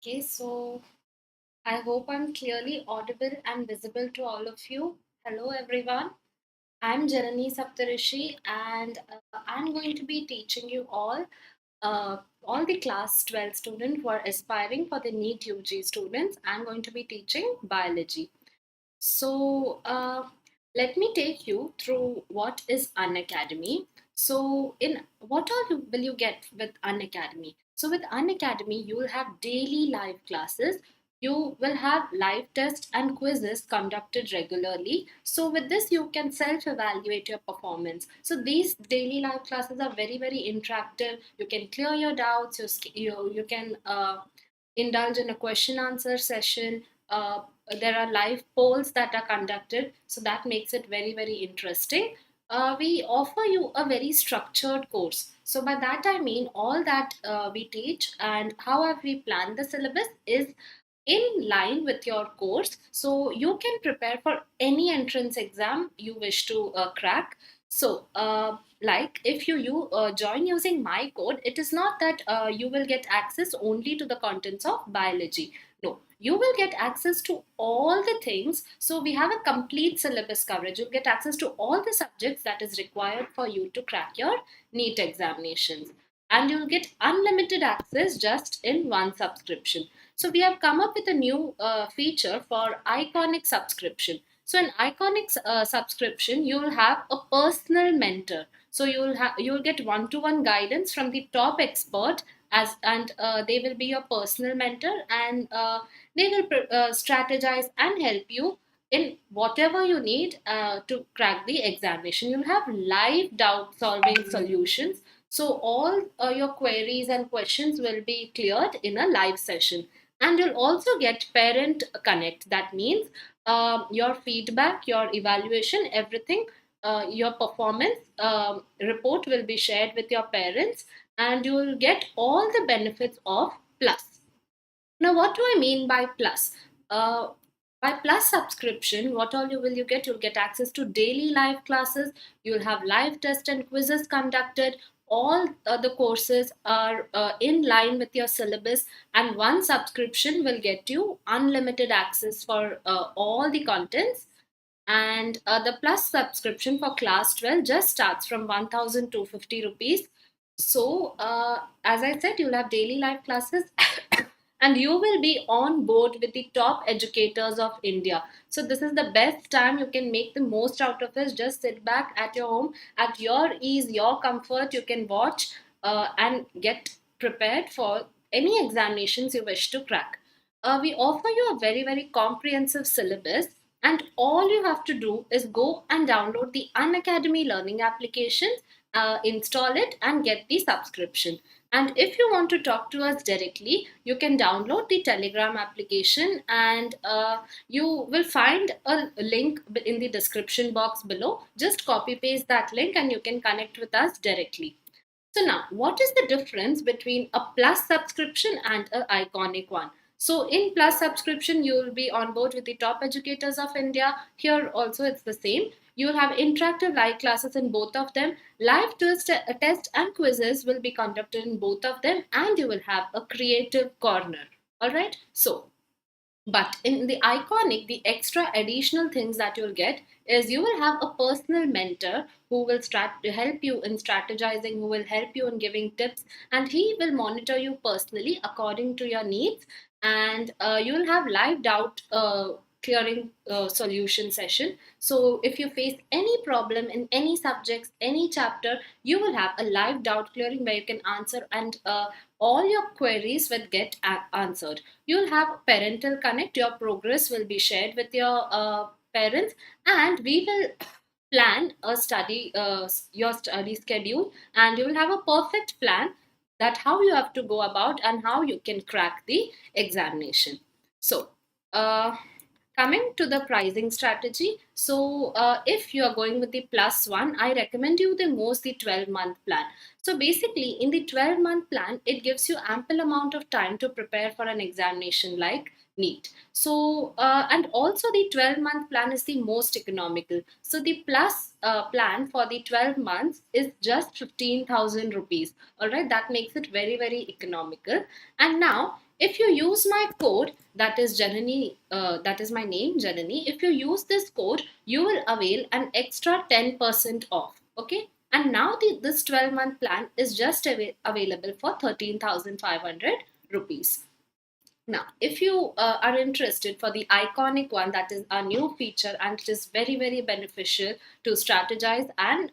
Okay, so I hope I'm clearly audible and visible to all of you. Hello, everyone. I'm Janani Saptharishi, and I'm going to be teaching you all the class 12 students who are aspiring for the NEET UG students. I'm going to be teaching biology. So let me take you through what is Unacademy. So, in what all will you get with Unacademy? So, with Unacademy, you will have daily live classes. You will have live tests and quizzes conducted regularly. So, with this, you can self evaluate your performance. So, these daily live classes are very, very interactive. You can clear your doubts, you can indulge in a question answer session. There are live polls that are conducted, so that makes it very, very interesting. We offer you a very structured course. So, by that I mean all that we teach and how have we planned the syllabus is in line with your course, so you can prepare for any entrance exam you wish to crack. So like if you join using my code, it is not that you will get access only to the contents of biology. No, you will get access to all the things. So we have a complete syllabus coverage. You'll get access to all the subjects that is required for you to crack your NEET examinations, and you'll get unlimited access just in one subscription. So we have come up with a new feature for iconic subscription. So in iconic subscription, you will have a personal mentor. So you'll get one-to-one guidance from the top expert, and they will be your personal mentor, and they will strategize and help you in whatever you need to crack the examination. You'll have live doubt solving solutions. So all your queries and questions will be cleared in a live session, and you'll also get parent connect. That means your feedback, your evaluation, everything, your performance report will be shared with your parents, and you will get all the benefits of plus. Now, what do I mean by plus? Uh, by plus subscription, what all you get? You'll get access to daily live classes. You'll have live tests and quizzes conducted. All the courses are in line with your syllabus, and one subscription will get you unlimited access for all the contents. And the plus subscription for class 12 just starts from 1,250 rupees. So as I said, you'll have daily live classes and you will be on board with the top educators of India. So this is the best time. You can make the most out of it. Just sit back at your home at your ease, your comfort. You can watch and get prepared for any examinations you wish to crack. We offer you a very, very comprehensive syllabus, and all you have to do is go and download the Unacademy learning application, install it, and get the subscription. And if you want to talk to us directly, you can download the Telegram application, and you will find a link in the description box below. Just copy paste that link and you can connect with us directly. So now, what is the difference between a plus subscription and an iconic one? So in plus subscription, you will be on board with the top educators of India. Here also it's the same. You will have interactive live classes in both of them. Live test and quizzes will be conducted in both of them, and you will have a creative corner. All right. So but in the iconic, the extra additional things that you'll get is you will have a personal mentor who will help you in strategizing, who will help you in giving tips, and he will monitor you personally according to your needs. And you will have live doubt clearing solution session. So if you face any problem in any subjects, any chapter, you will have a live doubt clearing where you can answer, and all your queries will get answered. You'll have parental connect. Your progress will be shared with your parents, and we will plan a study your study schedule, and you will have a perfect plan that how you have to go about and how you can crack the examination. So uh, coming to the pricing strategy, if you are going with the plus one, I recommend you the most the 12-month plan. So basically, in the 12-month plan, it gives you ample amount of time to prepare for an examination like NEET. And also the 12-month plan is the most economical. So the plus plan for the 12 months is just 15,000 rupees. All right, that makes it very, very economical. And now if you use my code, that is Janani, that is my name, Janani. If you use this code, you will avail an extra 10% off. Okay. And now this 12-month plan is just available for 13,500 rupees. Now, if you are interested for the iconic one, that is a new feature and it is very, very beneficial to strategize and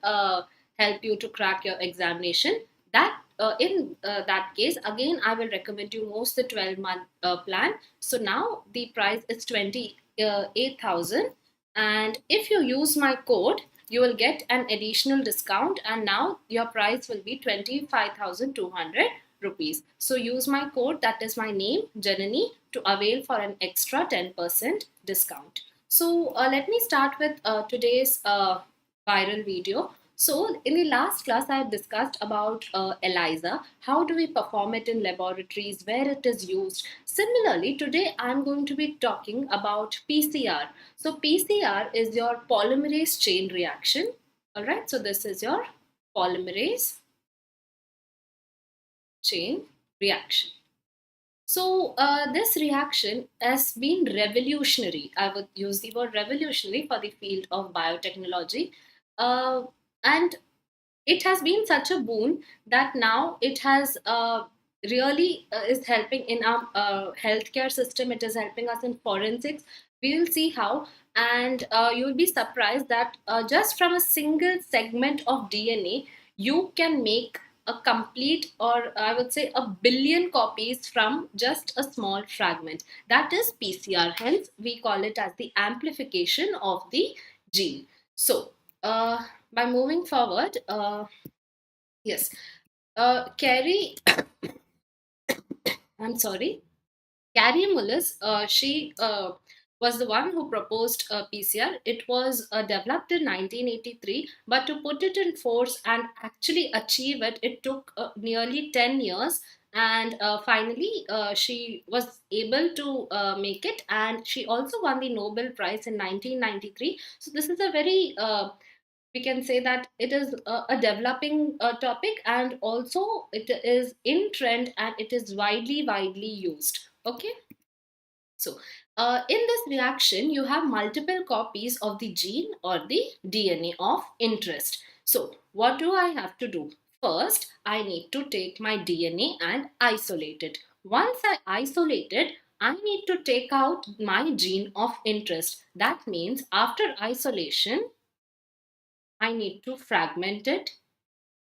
help you to crack your examination. That in that case, again, I will recommend you most the 12-month plan. So now the price is 28,000, and if you use my code, you will get an additional discount, and now your price will be 25,200 rupees. So use my code, that is my name, Janani, to avail for an extra 10% discount. So let me start with today's viral video. So in the last class, I have discussed about ELISA. How do we perform it in laboratories, where it is used. Similarly, today I'm going to be talking about PCR. So PCR is your polymerase chain reaction. All right, so this is your polymerase chain reaction. So this reaction has been revolutionary. I would use the word revolutionary for the field of biotechnology. And it has been such a boon that now it has really is helping in our healthcare system. It is helping us in forensics. We will see how, and you will be surprised that just from a single segment of DNA, you can make a complete, or I would say a billion copies from just a small fragment. That is PCR. Hence, we call it as the amplification of the gene. So, by moving forward, yes, Carrie, I'm sorry, Carrie Mullis, she was the one who proposed PCR. It was developed in 1983, but to put it in force and actually achieve it, it took nearly 10 years. And finally, she was able to make it, and she also won the Nobel Prize in 1993. So, this is a very we can say that it is a developing topic, and also it is in trend and it is widely used. Okay, so in this reaction you have multiple copies of the gene or the DNA of interest. So what do I have to do? First, I need to take my DNA and isolate it. Once I isolate it, I need to take out my gene of interest. That means after isolation, I need to fragment it.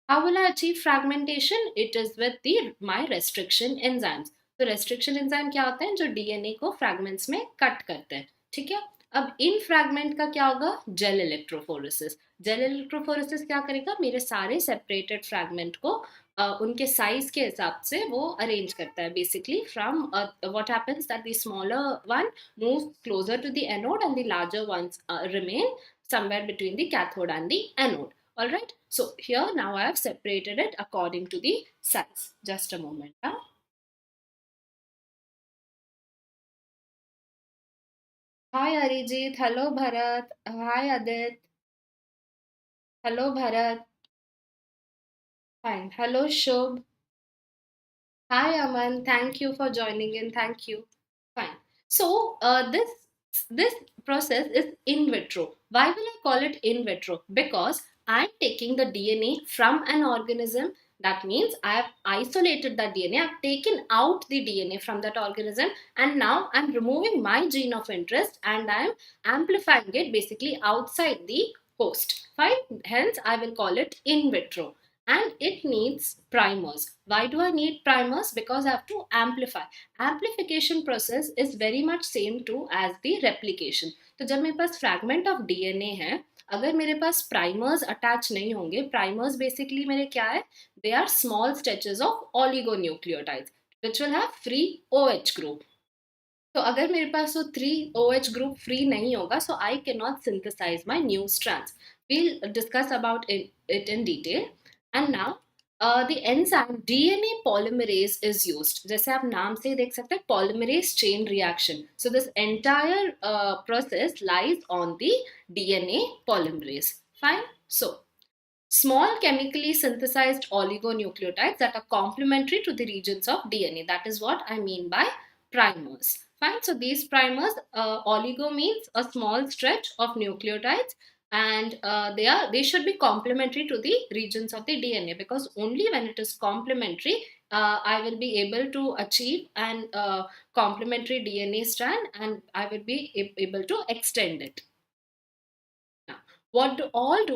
How will I achieve fragmentation? It is with the my restriction enzymes. तो restriction enzyme क्या होते हैं? जो DNA को fragments में cut करते हैं. ठीक है? अब इन fragment का क्या होगा? Gel electrophoresis. Gel electrophoresis क्या करेगा? मेरे सारे separated fragment को उनके size के हिसाब से वो arrange करता है. Basically, from what happens that the smaller one moves closer to the anode and the larger ones remain somewhere between the cathode and the anode. All right. So here now I have separated it according to the size. Just a moment. Huh? Hi Arijit. Hello Bharat. Hi Adit. Hello Bharat. Fine. Hello Shubh. Hi Aman. Thank you for joining in. Thank you. Fine. So this process is in vitro. Why will I call it in vitro? Because I'm taking the DNA from an organism. That means I have isolated the DNA. I've taken out the DNA from that organism, and now I'm removing my gene of interest and I'm amplifying it basically outside the host. Fine. Hence, I will call it in vitro, and it needs primers. Why do I need primers? Because I have to amplify. Amplification process is very much same to as the replication. तो जब मेरे पास fragment of DNA है, अगर मेरे पास primers attach नहीं होंगे, primers basically मेरे क्या है? They are small stretches of oligonucleotides which will have free OH group. तो अगर मेरे पास वो 3 OH group free नहीं होगा, so I cannot synthesize my new strands. We'll discuss about it in detail. And now the enzyme DNA polymerase is used. जैसे आप नाम से देख सकते हैं polymerase chain reaction. So this entire process lies on the DNA polymerase. Fine. So small chemically synthesized oligonucleotides that are complementary to the regions of DNA. That is what I mean by primers. Fine. So these primers, oligo means a small stretch of nucleotides, and they should be complementary to the regions of the DNA, because only when it is complementary, I will be able to achieve an complementary DNA strand, and I will be able to extend it. Now, what do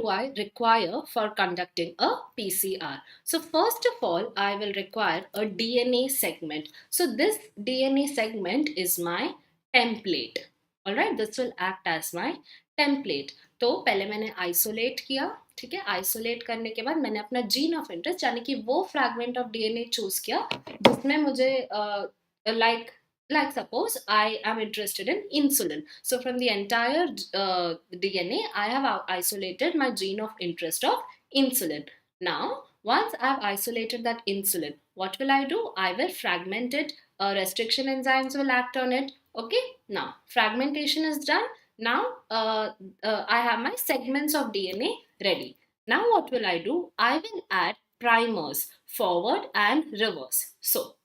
I require for conducting a PCR? So first of all, I will require a DNA segment. So this DNA segment is my template. All right, this will act as my template. तो पहले मैंने isolate किया, ठीक है. Isolate करने के बाद मैंने अपना जीन ऑफ इंटरेस्ट यानी कि वो फ्रैगमेंट ऑफ डीएनए चूज किया जिसमें मुझे like suppose I am interested in insulin. So from the entire DNA, I have isolated my gene of interest of insulin. Now, once I have isolated that insulin, what will I do? I will fragment it. Restriction enzymes will act on it. Okay. Now, fragmentation is done. Now, I have my segments of DNA ready. Now, what will I do? I will add primers forward and reverse. So,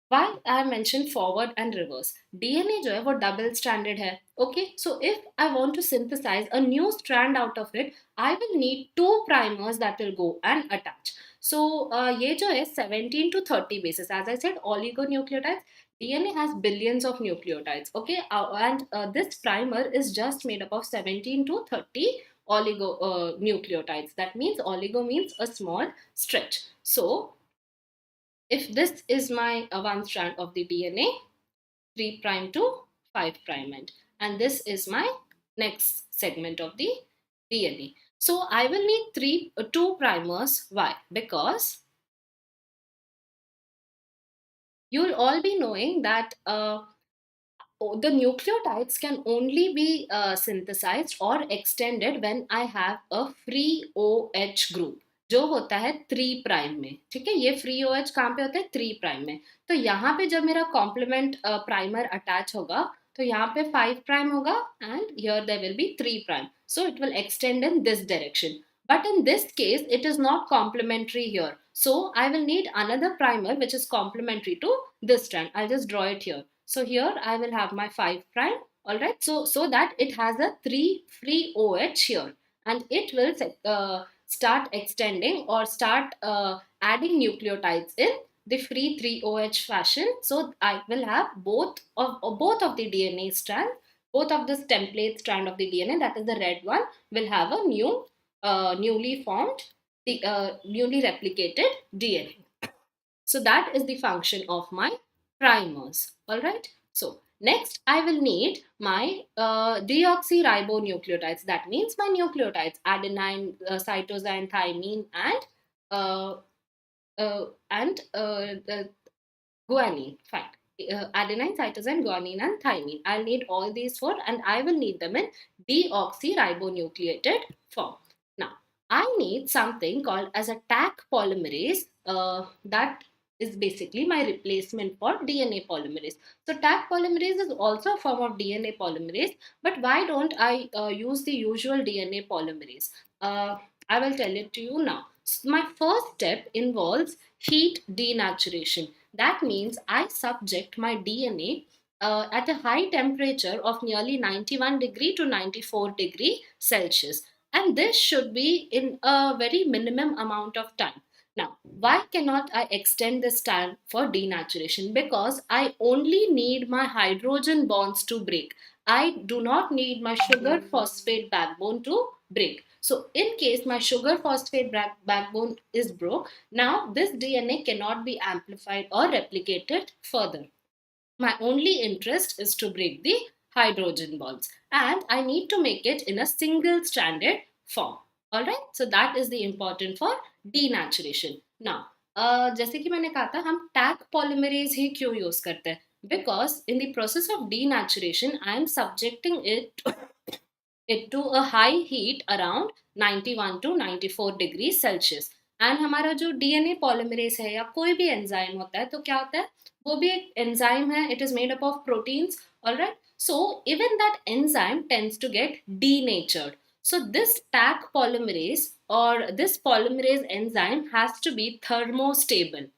why I mentioned forward and reverse. DNA जो है वो double stranded है. Okay, so if I want to synthesize a new strand out of it, I will need two primers that will go and attach. So ये जो है 17 to 30 bases. As I said, oligonucleotides. DNA has billions of nucleotides. Okay, and this primer is just made up of 17 to 30 oligonucleotides. That means oligo means a small stretch. So if this is my one strand of the DNA, 3 prime to 5 prime end, and this is my next segment of the DNA. So I will need two primers. Why? Because you'll all be knowing that the nucleotides can only be synthesized or extended when I have a free OH group जो होता है 3 prime में. ठीक है, ये free OH कहाँ पे होता है? 3 प्राइम में. तो यहाँ पे जब मेरा कॉम्प्लीमेंट प्राइमर अटैच होगा तो यहाँ पे 5 प्राइम होगा and here there will be 3 prime. So it will extend in this direction. But in this case, it is not complementary here. So I will need another primer which is complementary to this strand. I'll just draw it here. So here I will have my 5 prime. All right. So that it has a 3 free OH here, and it will start extending or start adding nucleotides in the free 3 OH fashion. So I will have both of the DNA strands, both of this template strand of the DNA, that is the red one, will have a newly formed, newly replicated DNA. So that is the function of my primers. All right. So next I will need my deoxyribonucleotides. That means my nucleotides: adenine, cytosine, thymine, and guanine. Fine. Adenine, cytosine, guanine, and thymine. I'll need all these four, and I will need them in deoxyribonucleated form. Now, I need something called as a Taq polymerase that is basically my replacement for DNA polymerase. So Taq polymerase is also a form of DNA polymerase, but why don't I use the usual DNA polymerase? I will tell it to you now. So my first step involves heat denaturation. That means I subject my DNA at a high temperature of nearly 91 degree to 94 degree Celsius, and this should be in a very minimum amount of time. Now, why cannot I extend this time for denaturation? Because I only need my hydrogen bonds to break. I do not need my sugar phosphate backbone to break. So, in case my sugar phosphate backbone is broke, now this DNA cannot be amplified or replicated further. My only interest is to break the hydrogen bonds, and I need to make it in a single stranded form. Alright, so that is the important for denaturation. Now, जैसे कि मैंने कहा था हम Taq polymerase ही क्यों use करते हैं? Because in the process of denaturation, I am subjecting it to a high heat around 91 to 94 degree Celsius. And हमारा जो डीएनए पॉलीमरेज है या कोई भी एंजाइम होता है तो क्या होता है, वो भी एक एंजाइम है. It is made up of proteins. Alright, so even that enzyme tends to get denatured. So this Taq polymerase or this polymerase enzyme has to be thermostable.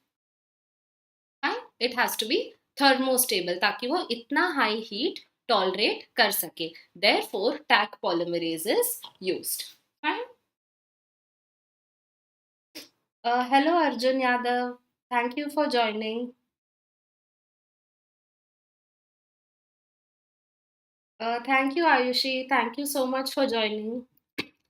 It has to be thermostable ताकि वो इतना high heat tolerate कर सके. Therefore, Taq polymerase is used. Fine. Hello Arjun Yadav. Thank you for joining. Thank you Ayushi. Thank you so much for joining.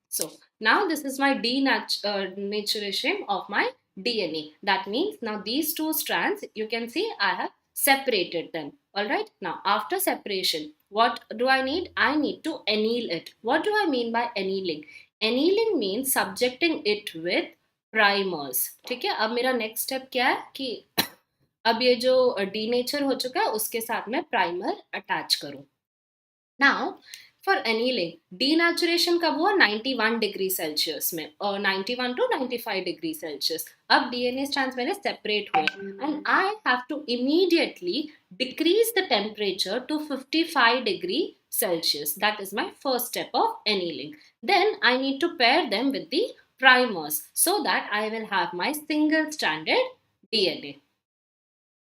So now this is my denaturation of my DNA. That means now these two strands, you can see I have separated them. All right. Now after separation, what do I need? I need to anneal it. What do I mean by annealing? Annealing means subjecting it with primers. ठीक है. अब मेरा next step क्या है कि अब ये जो denature हो चुका है उसके साथ मैं primer attach करूँ. Now, for annealing, denaturation कब हुआ 91 डिग्री सेल्सियस में और 91 to 95 डिग्री सेल्सियस. अब DNA strands मेरे separate हुए and I have to immediately decrease the temperature to 55 degree Celsius. That is my first step of annealing. Then I need to pair them with the primers so that I will have my single stranded DNA.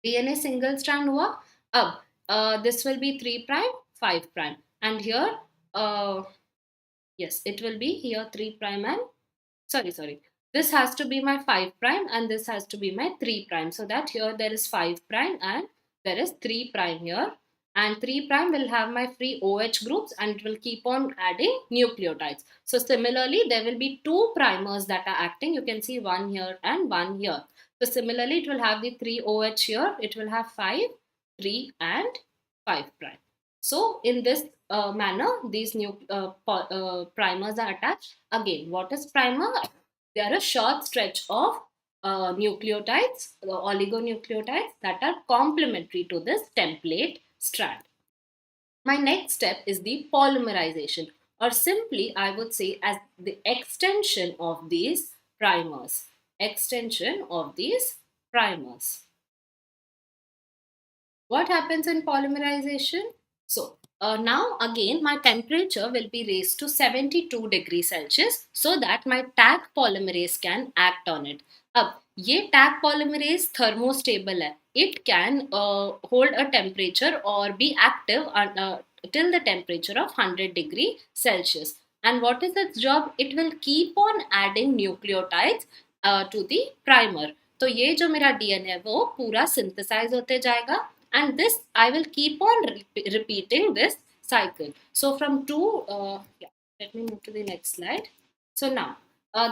DNA single strand हुआ. अब this will be 3 prime 5 prime and here yes it will be here 3 prime and sorry this has to be my 5 prime and this has to be my 3 prime, so that here there is 5 prime and there is 3 prime here, and 3 prime will have my free OH groups and it will keep on adding nucleotides. So similarly there will be two primers that are acting. You can see one here and one here. So similarly it will have the 3 OH here, it will have 5 3 and 5 prime. So in this manner these new primers are attached. Again, what is primer? They are a short stretch of nucleotides, oligonucleotides that are complementary to this template strand. My next step is the polymerization, or simply I would say as the extension of these primers. Extension of these primers. What happens in polymerization? So now again my temperature will be raised to 72 degrees Celsius so that my Taq polymerase can act on it. अब ये Taq polymerase thermostable है. It can hold a temperature or be active till the temperature of 100 degree Celsius. And what is its job? It will keep on adding nucleotides to the primer. तो ये जो मेरा DNA है वो पूरा synthesize होते जाएगा. And this I will keep on repeating this cycle. So from let me move to the next slide. So now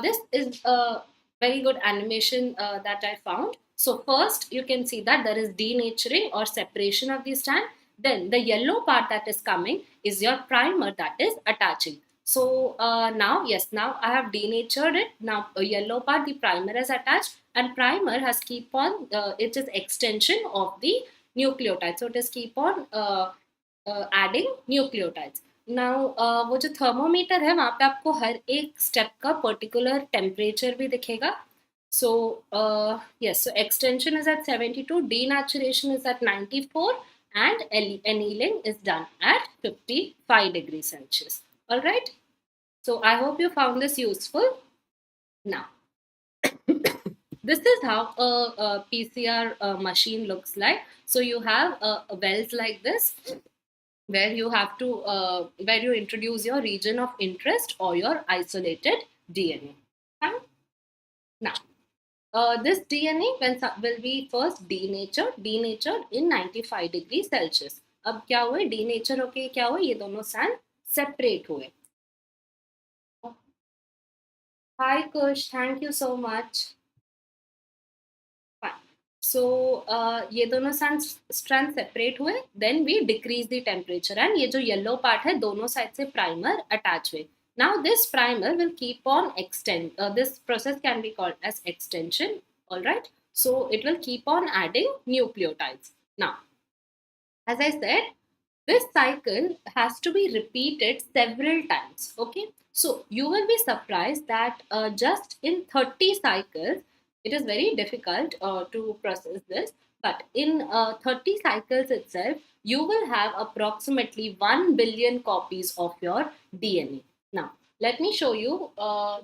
this is a very good animation that I found. So first you can see that there is denaturing or separation of the strand. Then the yellow part that is coming is your primer that is attaching. So now I have denatured it. Now a yellow part, the primer is attached, and primer has keep on it is extension of the nucleotides. So it is keep on adding nucleotides. Now वो जो thermometer है वहाँ पे आपको हर एक step का particular temperature भी दिखेगा. So yes, so extension is at 72, denaturation is at 94, and annealing is done at 55 degrees Celsius. All right. So I hope you found this useful. Now, this is how a PCR machine looks like. So you have wells like this, where you have to where you introduce your region of interest or your isolated DNA. Fine? Now, this DNA will be first denatured in 95 degrees Celsius. अब क्या हुए denature होके क्या हुए, ये दोनों sand separate हुए. Hi Kush, thank you so much. Fine. So ये दोनों strands separate हुए, then we decrease the temperature, and ये जो yellow part है दोनों side से primer attach हुए. Now this primer will keep on extend. This process can be called as extension. All right. So it will keep on adding nucleotides. Now, as I said, this cycle has to be repeated several times. Okay. So you will be surprised that just in 30 cycles, it is very difficult to process this. But in 30 cycles itself, you will have approximately 1 billion copies of your DNA. Now, let me show you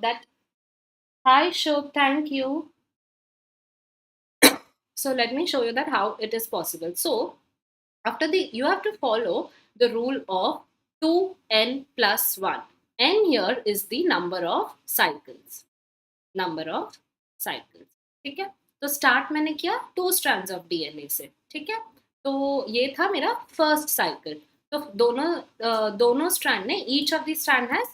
that. Hi, Shobh, thank you. So let me show you that how it is possible. So after you have to follow the rule of 2n plus 1. N here is the number of cycles. Number of cycles, ठीक है। तो start मैंने किया 2 strands of DNA से, ठीक है। तो ये था मेरा फर्स्ट साइकिल। तो दोनों स्ट्रैंड ने, each of the strand has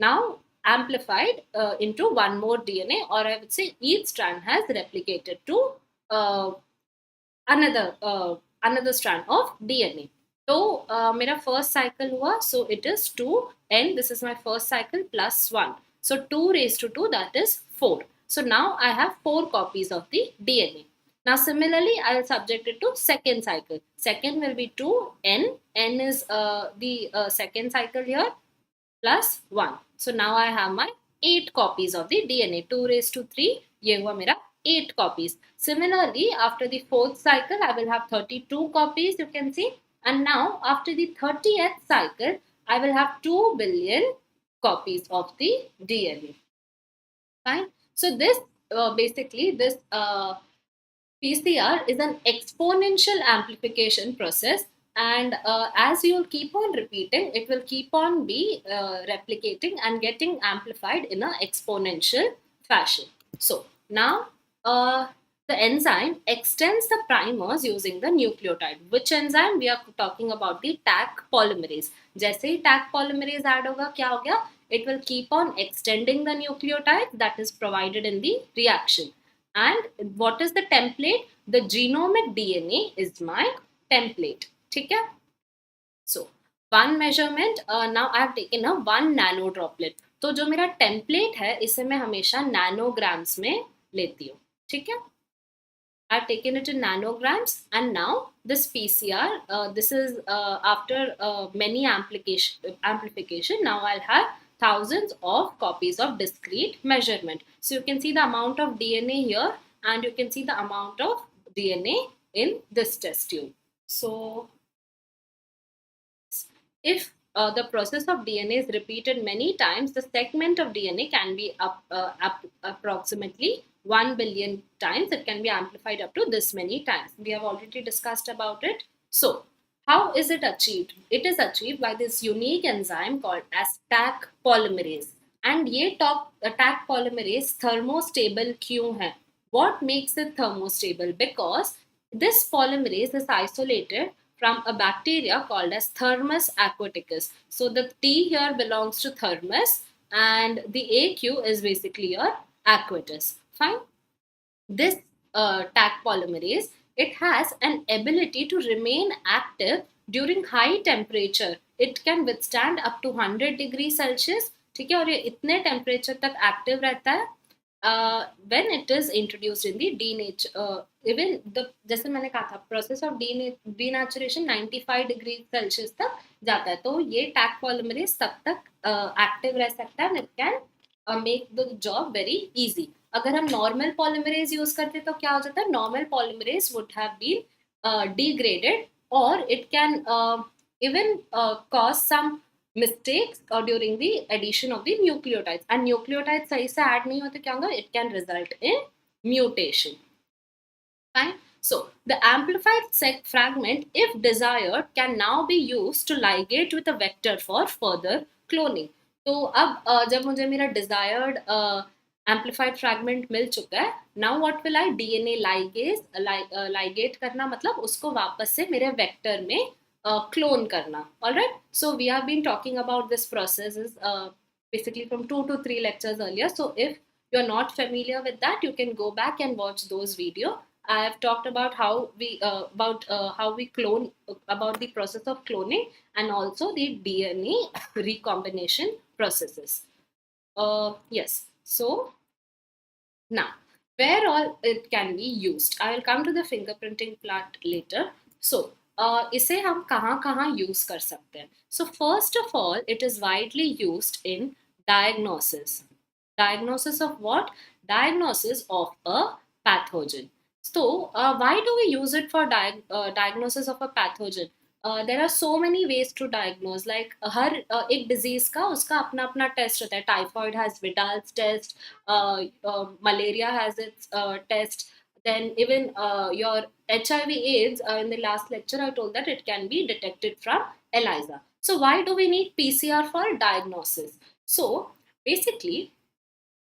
now amplified into one more DNA, or I would say each strand has replicated to uh, another strand of DNA. तो मेरा फर्स्ट साइकिल हुआ, so it is 2n, this is my first cycle, plus 1, so 2 raised to 2, that is 4. So now I have 4 copies of the DNA. Now similarly I will subject it to second cycle. Second will be 2n, n is the second cycle here, plus 1. So now I have my 8 copies of the DNA. 2 raised to 3, ये हुआ मेरा 8 copies. Similarly, after the fourth cycle, I will have 32 copies, you can see. And now, after the 30th cycle, I will have 2 billion copies of the DNA. Fine. So this, basically, this PCR is an exponential amplification process, and as you'll keep on repeating, it will keep on be replicating and getting amplified in an exponential fashion. So now the enzyme extends the primers using the nucleotide. Which enzyme? We are talking about the Taq polymerase. जैसे ही Taq polymerase add होगा, क्या हो गया? It will keep on extending the nucleotide that is provided in the reaction. And what is the template? The genomic DNA is my template. ठीक है? So one measurement, now I have taken a 1 nano droplet. तो जो मेरा template है, इसे मैं हमेशा nanograms में लेती हूँ. ठीक है? I've taken it in nanograms, and now this PCR, this is after many amplification. Now I'll have thousands of copies of discrete measurement. So you can see the amount of DNA here, and you can see the amount of DNA in this test tube. So if the process of DNA is repeated many times, the segment of DNA can be approximately 1 billion times. It can be amplified up to this many times. We have already discussed about it. So how is it achieved? It is achieved by this unique enzyme called as Taq polymerase. And ये Taq polymerase thermostable क्यों है? What makes it thermostable? Because this polymerase is isolated from a bacteria called as Thermus aquaticus. So the T here belongs to Thermus, and the AQ is basically your aquatus. Fine. This Taq polymerase, it has an ability to remain active during high temperature. It can withstand up to 100 degrees Celsius. ठीक है, और ये इतने temperature तक active रहता है when it is introduced in the denature, even the, जैसे मैंने कहा था, process of denaturation 95 degree Celsius तक जाता है, तो ये Taq polymerase तब तक एक्टिव रह सकता है, and it can make the job very easy. अगर हम normal polymerase यूज करते तो क्या हो जाता है? Normal polymerase would have been degraded, or it can even cause some mistakes during the addition of the nucleotides, and nucleotides सही से add नहीं होते, क्या होगा? It can result in mutation. Fine. So the amplified fragment, if desired, can now be used to ligate with a vector for further cloning. तो अब जब मुझे मेरा desired amplified fragment मिल चुका है, now what will I? DNA ligate करना मतलब उसको वापस से मेरे vector में clone karna. All right. So we have been talking about this process is basically from 2 to 3 lectures earlier. So if you're not familiar with that, you can go back and watch those videos. I have talked about how we clone, about the process of cloning, and also the DNA recombination processes. Yes. So now, where all it can be used? I will come to the fingerprinting part later. So इसे हम कहाँ कहाँ use कर सकते हैं? So first of all, it is widely used in diagnosis. Diagnosis of what? Diagnosis of a pathogen. So why do we use it for diagnosis of a pathogen? there are so many ways to diagnose. Like हर एक disease का उसका अपना अपना test होता है. Typhoid has Vidal's test, malaria has its test. Then even your HIV/AIDS, in the last lecture I told that it can be detected from ELISA. So why do we need PCR for diagnosis? So basically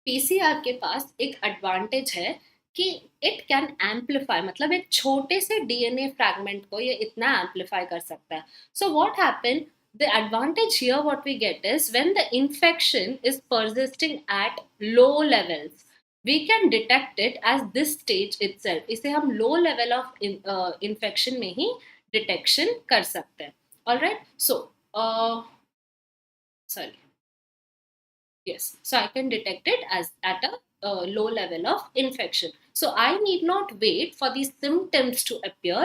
PCR के पास एक advantage है कि it can amplify, मतलब एक छोटे से DNA fragment को ये इतना एम्पलीफाई कर सकता है. So what happen, the advantage here what we get is when the infection is persisting at low levels, we can detect it as this stage itself. इसे हम लो लेवल ऑफ इन्फेक्शन में ही detection कर सकते हैं. Alright, so sorry, yes, so I can detect it as at a low level of infection. So I need not wait for these symptoms to appear,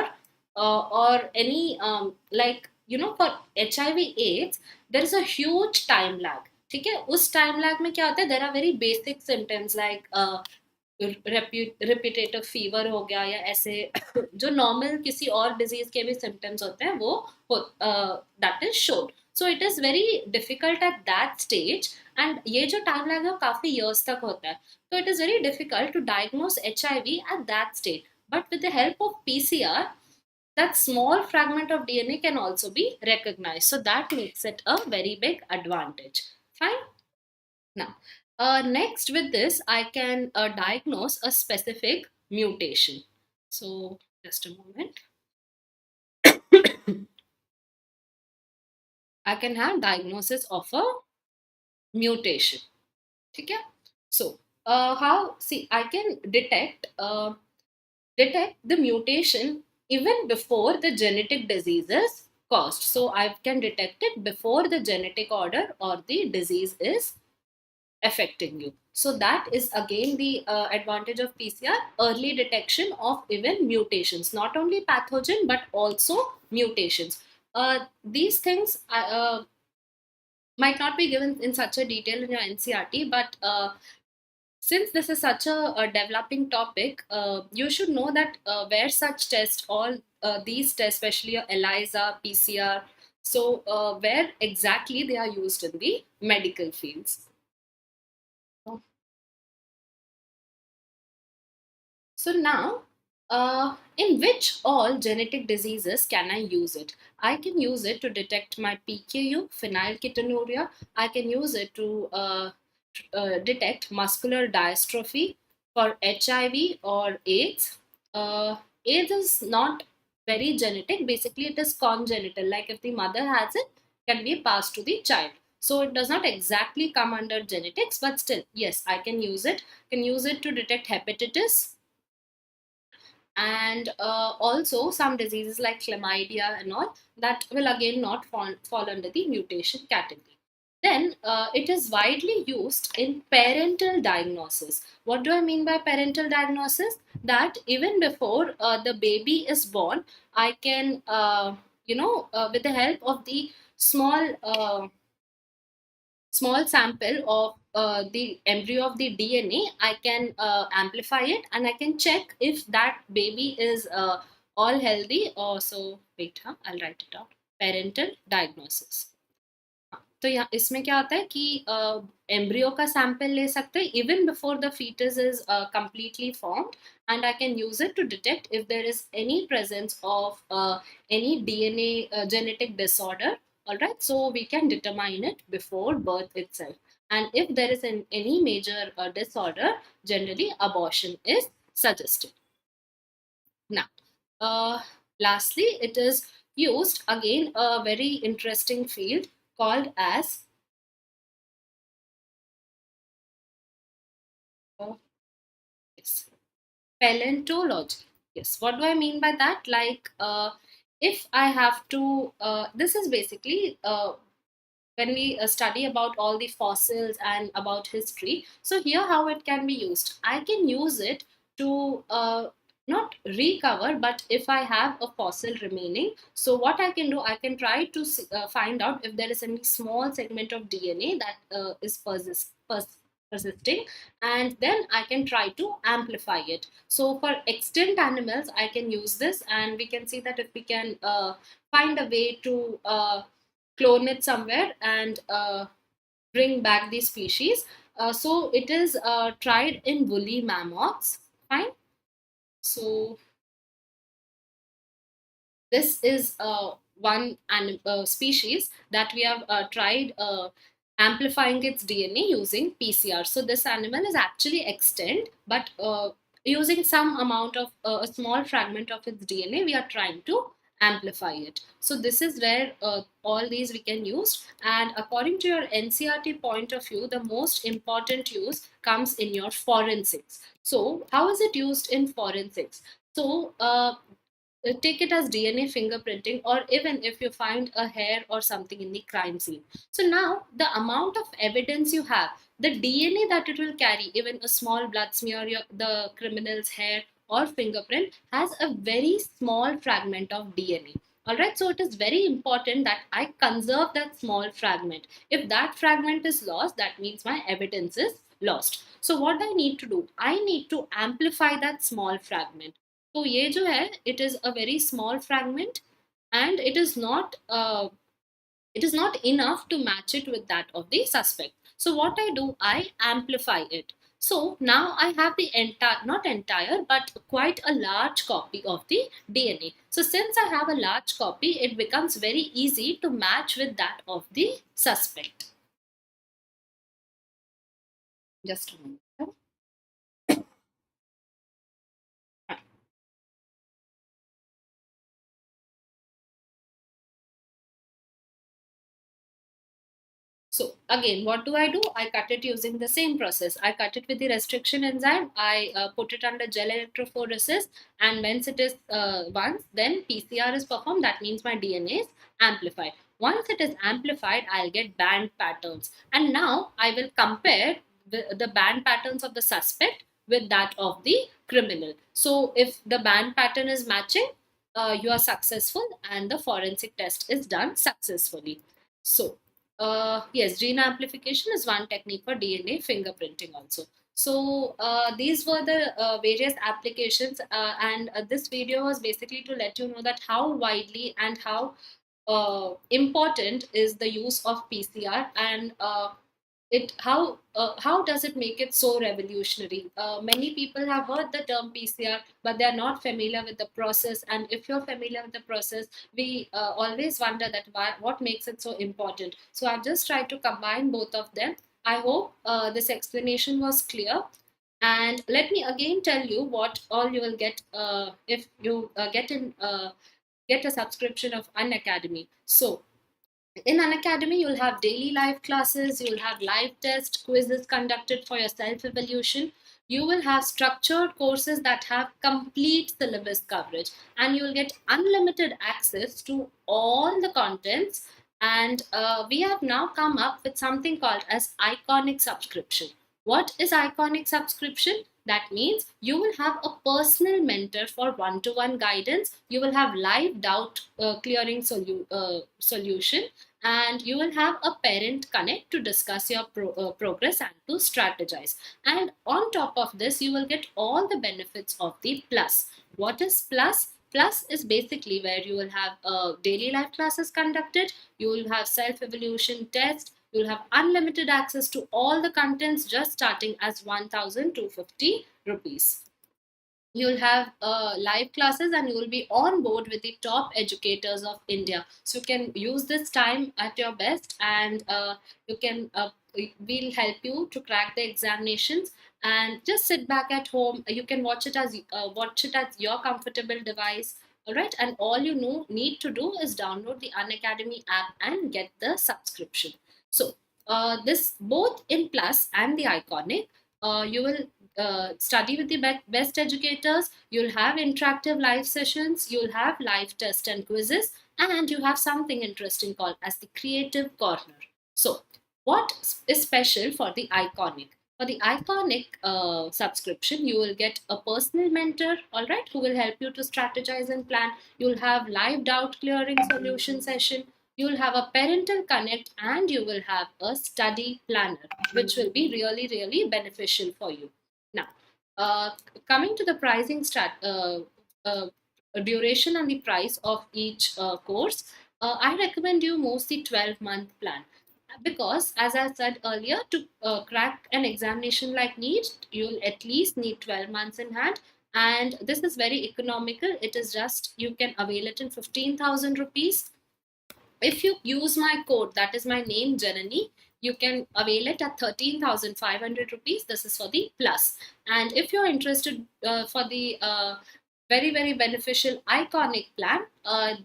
or any like for HIV/AIDS there is a huge time lag. ठीक है, उस time lag में क्या होता है, there are very basic symptoms like repetitive fever हो गया, या ऐसे जो नॉर्मल किसी और डिजीज के भी सिम्टम्स होते हैं वो that is showed. So it is very difficult at that stage, and ये जो टाइम लैग है वो काफी इयर्स तक होता है. तो it is very difficult to diagnose HIV at that stage. But with the help of PCR, that small fragment of DNA can also be recognized. So that makes it a very big advantage. Fine. Now, next with this, I can diagnose a specific mutation. So, just a moment. I can have diagnosis of a mutation. Okay? So, how, see, I can detect the mutation even before the genetic disease is caused. So, I can detect it before the genetic order or the disease is affecting you. So that is again the advantage of PCR, early detection of even mutations, not only pathogen but also mutations. These things might not be given in such a detail in your NCRT, but since this is such a developing topic, you should know that where such tests, all these tests, especially your ELISA, PCR, so where exactly they are used in the medical fields. So now, in which all genetic diseases can I use it? I can use it to detect my PKU, phenylketonuria. I can use it to detect muscular dystrophy for HIV or AIDS. AIDS is not very genetic. Basically, it is congenital. Like if the mother has it, can be passed to the child. So it does not exactly come under genetics, but still, yes, I can use it. Can use it to detect hepatitis, and also some diseases like chlamydia and all that will again not fall under the mutation category. Then it is widely used in parental diagnosis. What do I mean by parental diagnosis? That even before the baby is born, I can with the help of the small sample of the embryo of the DNA, I can amplify it and I can check if that baby is all healthy. Or so, wait, huh? I'll write it out. Parental diagnosis. तो यहाँ इसमें क्या होता है कि embryo का sample ले सकते हैं even before the foetus is completely formed, and I can use it to detect if there is any presence of any DNA genetic disorder. All right, so we can determine it before birth itself, and if there is any major disorder, generally abortion is suggested. Now, lastly, it is used again a very interesting field called as yes, paleontology. Yes, what do I mean by that? Like, if I have to, this is basically when we study about all the fossils and about history. So here, how it can be used. I can use it to not recover, but if I have a fossil remaining, so what I can do, I can try to find out if there is any small segment of DNA that is persisting, and then I can try to amplify it. So for extinct animals, I can use this, and we can see that if we can find a way to clone it somewhere and bring back the species. So it is tried in woolly mammoths. Fine. So this is one species that we have tried amplifying its DNA using PCR. So this animal is actually extinct, but using some amount of a small fragment of its DNA, we are trying to amplify it. So this is where all these we can use. And according to your NCRT point of view, the most important use comes in your forensics. So how is it used in forensics? So take it as DNA fingerprinting, or even if you find a hair or something in the crime scene. So now the amount of evidence you have, the DNA that it will carry, even a small blood smear, the criminal's hair or fingerprint has a very small fragment of DNA. All right, so it is very important that I conserve that small fragment. If that fragment is lost, that means my evidence is lost. So what I need to do, I need to amplify that small fragment. तो ये जो है it is a very small fragment, and it is not enough to match it with that of the suspect. So what I do, I amplify it. So now I have the entire, not entire, but quite a large copy of the DNA. So since I have a large copy, it becomes very easy to match with that of the suspect. Just a moment. So again, what do? I cut it using the same process. I cut it with the restriction enzyme. I put it under gel electrophoresis, and once then PCR is performed. That means my DNA is amplified. Once it is amplified, I'll get band patterns, and now I will compare the band patterns of the suspect with that of the criminal. So if the band pattern is matching, you are successful, and the forensic test is done successfully. So yes, gene amplification is one technique for DNA fingerprinting also. So these were the various applications, and this video was basically to let you know that how widely and how important is the use of PCR, and it how does it make it so revolutionary. Many people have heard the term PCR, but they are not familiar with the process, and if you're familiar with the process, we always wonder that what makes it so important. So I've just tried to combine both of them. I hope this explanation was clear, and let me again tell you what all you will get if you get a subscription of Unacademy. So in Unacademy, you'll have daily live classes, you'll have live tests, quizzes conducted for your self evaluation. You will have structured courses that have complete syllabus coverage, and you'll get unlimited access to all the contents. And we have now come up with something called as iconic subscription. What is iconic subscription? That means you will have a personal mentor for one-to-one guidance. You will have live doubt clearing solution, and you will have a parent connect to discuss your progress and to strategize. And on top of this, you will get all the benefits of the plus. What is plus? Plus is basically where you will have daily life classes conducted, you will have self evaluation test, you will have unlimited access to all the contents just starting as 1250 rupees. You'll have live classes, and you will be on board with the top educators of India. So you can use this time at your best, and you can we'll help you to crack the examinations, and just sit back at home. You can watch it at your comfortable device. All right, and all you need to do is download the Unacademy app and get the subscription. So this both in plus and the iconic, you will study with the best educators, you'll have interactive live sessions, you'll have live tests and quizzes, and you have something interesting called as the creative corner. So what is special for the iconic? For the iconic subscription, you will get a personal mentor, all right, who will help you to strategize and plan. You'll have live doubt clearing solution session. You'll have a parental connect and you will have a study planner, which will be really, really beneficial for you. Now, uh, coming to the pricing uh, duration and the price of each course, I recommend you mostly 12-month plan, because as I said earlier, to crack an examination like NEET, you'll at least need 12 months in hand. And this is very economical. It is just, you can avail it in 15,000 rupees. If you use my code, that is my name, Janani, you can avail it at 13,500 rupees. This is for the plus. And if you're interested for the very, very beneficial iconic plan,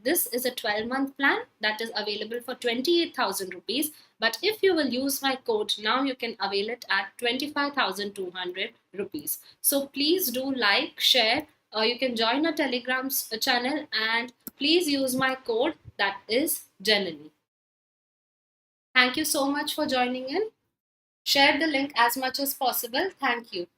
this is a 12-month plan that is available for 28,000 rupees. But if you will use my code, now you can avail it at 25,200 rupees. So please do like, share. You can join our Telegram channel, and please use my code, that is Janani. Thank you so much for joining in. Share the link as much as possible. Thank you.